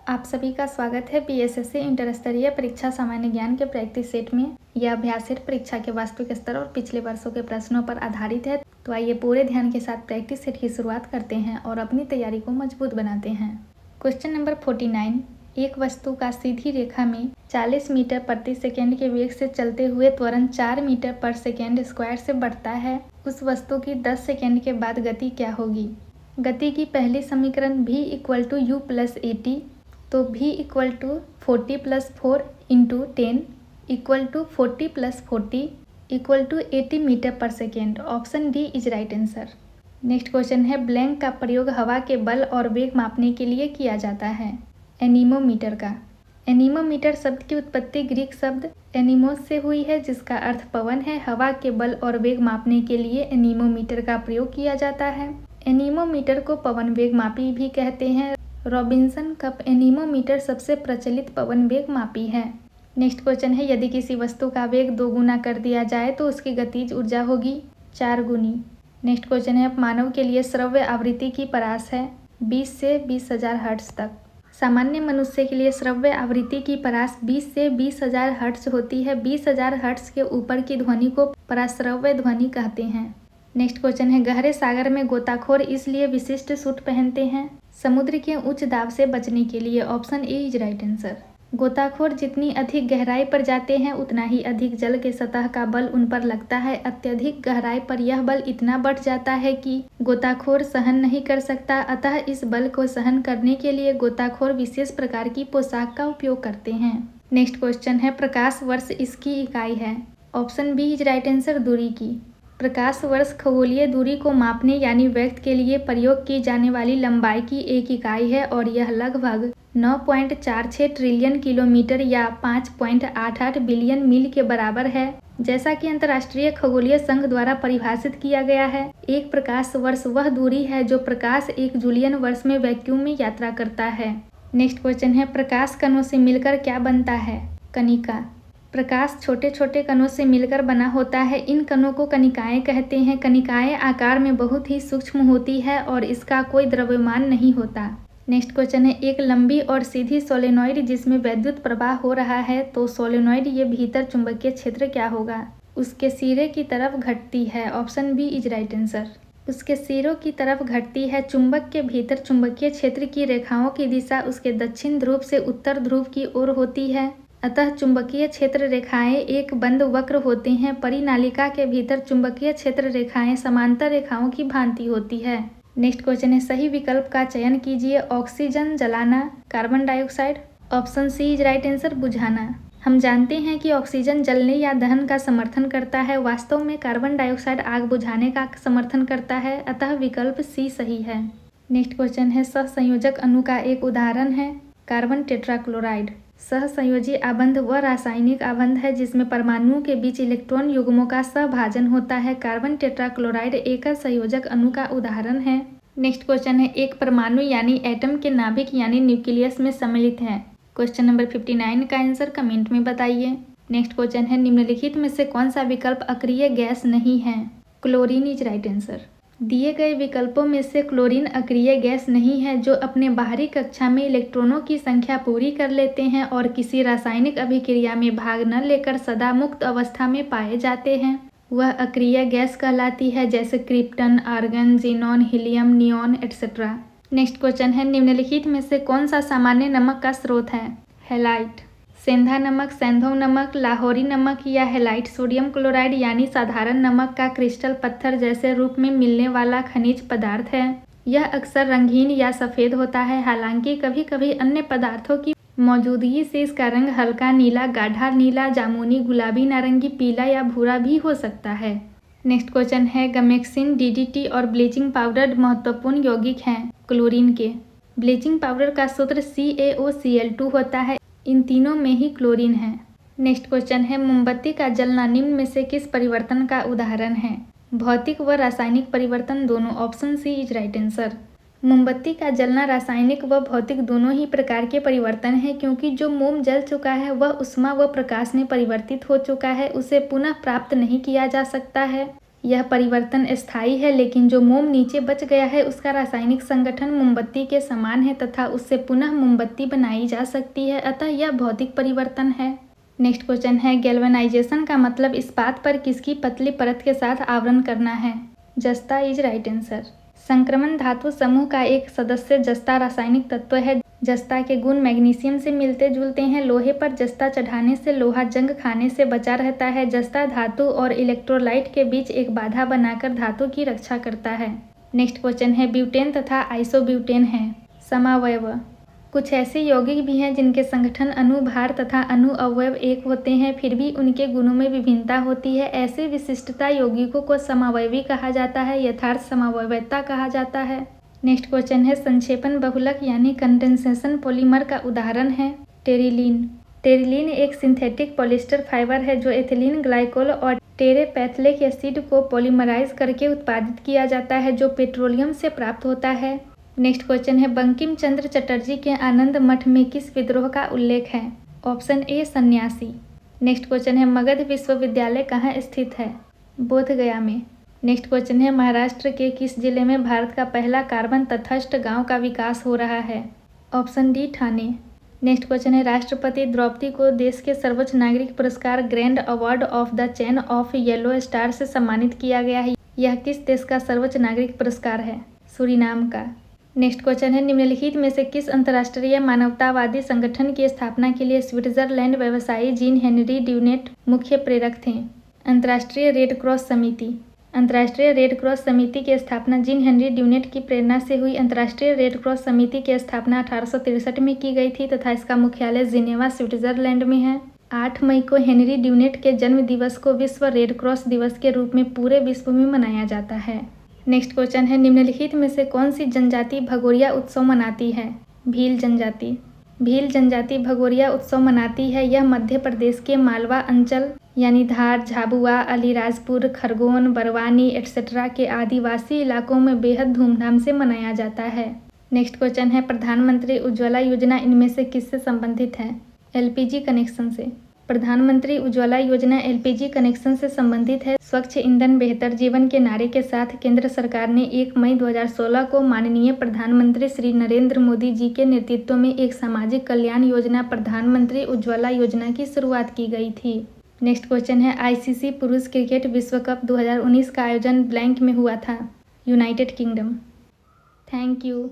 आप सभी का स्वागत है बीएसएससी इंटर स्तरीय परीक्षा सामान्य ज्ञान के प्रैक्टिस सेट में। यह अभ्यास सेट परीक्षा के वास्तविक स्तर और पिछले वर्षों के प्रश्नों पर आधारित है। तो आइए पूरे ध्यान के साथ प्रैक्टिस सेट की शुरुआत करते हैं और अपनी तैयारी को मजबूत बनाते हैं। Question number 49। एक वस्तु का सीधी रेखा में 40 मीटर प्रति सेकेंड के वेग से चलते हुए त्वरण 4 मीटर पर सेकेंड स्क्वायर से बढ़ता है। उस वस्तु की 10 सेकेंड के बाद गति क्या होगी? गति की पहली समीकरण v = u + at, तो v = 40 + 4 × 10 = 40 + 40 = 80 मीटर पर second. Option D is right answer. Next question है, ब्लैंक का प्रयोग हवा के बल और वेग मापने के लिए किया जाता है। एनीमोमीटर का। एनीमोमीटर शब्द की उत्पत्ति ग्रीक शब्द एनीमोस से हुई है, जिसका अर्थ पवन है। हवा के बल और वेग मापने के लिए एनीमोमीटर का प्रयोग किया जाता है। एनीमोमीटर को पवन वेग मापी भी कहते हैं। रॉबिन्सन कप एनीमोमीटर सबसे प्रचलित पवन वेग मापी है। नेक्स्ट क्वेश्चन है, यदि किसी वस्तु का वेग 2 गुना कर दिया जाए तो उसकी गतिज ऊर्जा होगी 4 गुनी। नेक्स्ट क्वेश्चन है, मानव के लिए श्रव्य आवृत्ति की परास है 20 से 20,000 हर्ट्ज तक। सामान्य मनुष्य के लिए श्रव्य आवृत्ति की परास 20 से 20,000 हर्ट्ज होती है। 20,000 हर्ट्ज के ऊपर की ध्वनि को पराश्रव्य ध्वनि कहते हैं। नेक्स्ट क्वेश्चन है, गहरे सागर में गोताखोर इसलिए विशिष्ट सूट पहनते हैं समुद्र के उच्च दाब से बचने के लिए। Option A is right answer. गोताखोर जितनी अधिक गहराई पर जाते हैं उतना ही अधिक जल के सतह का बल उन पर लगता है। अत्यधिक गहराई पर यह बल इतना बढ़ जाता है कि गोताखोर सहन नहीं कर सकता। अतः इस बल को सहन करने के लिए गोताखोर विशेष प्रकार की पोशाक का उपयोग करते हैं। नेक्स्ट क्वेश्चन है, प्रकाश वर्ष इसकी इकाई है। Option B is right answer, दूरी की। प्रकाश वर्ष खगोलीय दूरी को मापने यानी व्यक्त के लिए प्रयोग की जाने वाली लंबाई की एक इकाई है और यह लगभग 9.46 ट्रिलियन किलोमीटर या 5.88 बिलियन मील के बराबर है, जैसा कि अंतर्राष्ट्रीय खगोलीय संघ द्वारा परिभाषित किया गया है। एक प्रकाश वर्ष वह दूरी है जो प्रकाश एक जूलियन वर्ष में वैक्यूम में यात्रा करता है। नेक्स्ट क्वेश्चन है, प्रकाश कणों से मिलकर क्या बनता है? कणिका। प्रकाश छोटे छोटे कणों से मिलकर बना होता है। इन कणों को कणिकाएं कहते हैं। कणिकाएं आकार में बहुत ही सूक्ष्म होती है और इसका कोई द्रव्यमान नहीं होता। नेक्स्ट क्वेश्चन है, एक लंबी और सीधी सोलेनॉइड जिसमें वैद्युत प्रवाह हो रहा है, तो सोलेनॉइड ये भीतर चुंबकीय क्षेत्र क्या होगा? उसके सिरे की तरफ घटती है। Option B is right answer. उसके सिरों की तरफ घटती है। चुंबक के भीतर चुंबकीय क्षेत्र की रेखाओं की दिशा उसके दक्षिण ध्रुव से उत्तर ध्रुव की ओर होती है। अतः चुंबकीय क्षेत्र रेखाएं एक बंद वक्र होते हैं। परिनालिका के भीतर चुंबकीय क्षेत्र रेखाएं समांतर रेखाओं की भांति होती है। नेक्स्ट क्वेश्चन है, सही विकल्प का चयन कीजिए। ऑक्सीजन जलाना, carbon dioxide. Option C is right answer, बुझाना। हम जानते हैं कि ऑक्सीजन जलने या दहन का समर्थन करता है। वास्तव में कार्बन डाइऑक्साइड आग बुझाने का समर्थन करता है, अतः विकल्प सी सही है। नेक्स्ट क्वेश्चन है, सहसंयोजक अणु का एक उदाहरण है कार्बन टेट्राक्लोराइड। सहसंयोजी आबंध वह रासायनिक आबंध है जिसमें परमाणुओं के बीच इलेक्ट्रॉन युग्मों का सहभाजन होता है। कार्बन टेट्राक्लोराइड एकल संयोजक अणु का उदाहरण है। नेक्स्ट क्वेश्चन है, एक परमाणु यानी एटम के नाभिक यानी न्यूक्लियस में सम्मिलित है। क्वेश्चन नंबर 59 का आंसर कमेंट में बताइए। नेक्स्ट क्वेश्चन है, निम्नलिखित में से कौन सा विकल्प अक्रिय गैस नहीं है? Chlorine is right answer. दिए गए विकल्पों में से क्लोरीन अक्रिय गैस नहीं है, जो अपने बाहरी कक्षा में इलेक्ट्रॉनों की संख्या पूरी कर लेते हैं और किसी रासायनिक अभिक्रिया में भाग न लेकर सदा मुक्त अवस्था में पाए जाते हैं। वह अक्रिय गैस कहलाती है, जैसे krypton, argon, xenon, helium, neon etcetera. Next question है, निम्नलिखित में से कौन सा सामान्य नमक का स्रोत है? हैलाइट। सेंधा नमक, सैंधव नमक, लाहौरी नमक या हैलाइट सोडियम क्लोराइड यानी साधारण नमक का क्रिस्टल पत्थर जैसे रूप में मिलने वाला खनिज पदार्थ है। यह अक्सर रंगीन या सफ़ेद होता है, हालांकि कभी कभी अन्य पदार्थों की मौजूदगी से इसका रंग हल्का नीला, गाढ़ा नीला, जामुनी, गुलाबी, नारंगी, पीला या भूरा भी हो सकता है। नेक्स्ट क्वेश्चन है, गमेक्सिन, डीडीटी और ब्लीचिंग पाउडर महत्वपूर्ण यौगिक हैं क्लोरीन के। ब्लीचिंग पाउडर का सूत्र CaOCl2 होता है। इन तीनों में ही क्लोरीन है। नेक्स्ट क्वेश्चन है, मोमबत्ती का जलना निम्न में से किस परिवर्तन का उदाहरण है? भौतिक व रासायनिक परिवर्तन दोनों। Option C is right answer. मोमबत्ती का जलना रासायनिक व भौतिक दोनों ही प्रकार के परिवर्तन है, क्योंकि जो मोम जल चुका है वह उष्मा व प्रकाश में परिवर्तित हो चुका है, उसे पुनः प्राप्त नहीं किया जा सकता है। यह परिवर्तन स्थायी है, लेकिन जो मोम नीचे बच गया है उसका रासायनिक संगठन मोमबत्ती के समान है तथा उससे पुनः मोमबत्ती बनाई जा सकती है, अतः यह भौतिक परिवर्तन है। नेक्स्ट क्वेश्चन है, गैल्वेनाइजेशन का मतलब इस्पात पर किसकी पतली परत के साथ आवरण करना है। जस्ता इज राइट आंसर। संक्रमण धातु समूह का एक सदस्य जस्ता रासायनिक तत्व है। जस्ता के गुण मैग्नीशियम से मिलते जुलते हैं। लोहे पर जस्ता चढ़ाने से लोहा जंग खाने से बचा रहता है। जस्ता धातु और इलेक्ट्रोलाइट के बीच एक बाधा बनाकर धातु की रक्षा करता है। नेक्स्ट क्वेश्चन है, ब्यूटेन तथा आइसोब्यूटेन है समावयव। कुछ ऐसे यौगिक भी हैं जिनके संगठन अनुभार तथा अणु अवयव एक होते हैं, फिर भी उनके गुणों में विभिन्नता होती है। ऐसे विशिष्टता यौगिकों को समावयवी कहा जाता है, यथार्थ समावयवता कहा जाता है। नेक्स्ट क्वेश्चन है, संक्षेपण बहुलक यानी कंडेंसेशन पॉलीमर का उदाहरण है टेरिलीन। टेरिलीन एक सिंथेटिक पॉलिएस्टर फाइबर है जो एथिलीन ग्लाइकोल और टेरेपैथिलिक एसिड को पॉलीमराइज करके उत्पादित किया जाता है, जो पेट्रोलियम से प्राप्त होता है। नेक्स्ट क्वेश्चन है, बंकिम चंद्र चटर्जी के आनंद मठ में किस विद्रोह का उल्लेख है। ऑप्शन ए सन्यासी। नेक्स्ट क्वेश्चन है, मगध विश्वविद्यालय कहाँ स्थित है। बोधगया में। नेक्स्ट क्वेश्चन है, महाराष्ट्र के किस जिले में भारत का पहला कार्बन तटस्थ गांव का विकास हो रहा है। Option D Thane. Next question है, राष्ट्रपति द्रौपदी को देश के सर्वोच्च नागरिक पुरस्कार grand award of the chain of yellow star से सम्मानित किया गया है। यह किस देश का सर्वोच्च नागरिक पुरस्कार है। सूरीनाम का। नेक्स्ट क्वेश्चन है, निम्नलिखित में से किस अंतर्राष्ट्रीय मानवतावादी संगठन की स्थापना के लिए स्विट्जरलैंड व्यवसायी जीन हेनरी ड्यूनेट मुख्य प्रेरक थे। अंतर्राष्ट्रीय रेड क्रॉस समिति। अंतर्राष्ट्रीय रेड क्रॉस समिति की स्थापना जीन हेनरी ड्यूनेट की प्रेरणा से हुई। अंतर्राष्ट्रीय रेड क्रॉस समिति की स्थापना 1863 में की गई थी तथा इसका मुख्यालय जिनेवा स्विट्जरलैंड में है। 8 मई को हेनरी ड्यूनेट के जन्म दिवस को विश्व रेड क्रॉस दिवस के रूप में पूरे विश्व में मनाया जाता है। नेक्स्ट क्वेश्चन है, निम्नलिखित में से कौन सी जनजाति भगोरिया उत्सव मनाती है। भील जनजाति। भील जनजाति भगोरिया उत्सव मनाती है। यह मध्य प्रदेश के मालवा अंचल यानी धार, झाबुआ, अलीराजपुर, खरगोन, बरवानी एटसेट्रा के आदिवासी इलाकों में बेहद धूमधाम से मनाया जाता है। नेक्स्ट क्वेश्चन है, प्रधानमंत्री उज्ज्वला योजना इनमें से किससे संबंधित है। एलपीजी कनेक्शन से। प्रधानमंत्री उज्ज्वला योजना एलपीजी कनेक्शन से संबंधित है। स्वच्छ ईंधन बेहतर जीवन के नारे के साथ केंद्र सरकार ने 1 मई 2016 को माननीय प्रधानमंत्री श्री नरेंद्र मोदी जी के नेतृत्व में एक सामाजिक कल्याण योजना प्रधानमंत्री उज्ज्वला योजना की शुरुआत की गई थी। नेक्स्ट क्वेश्चन है, आईसीसी पुरुष क्रिकेट विश्व कप 2019 का आयोजन ब्लैंक में हुआ था। United kingdom. Thank you.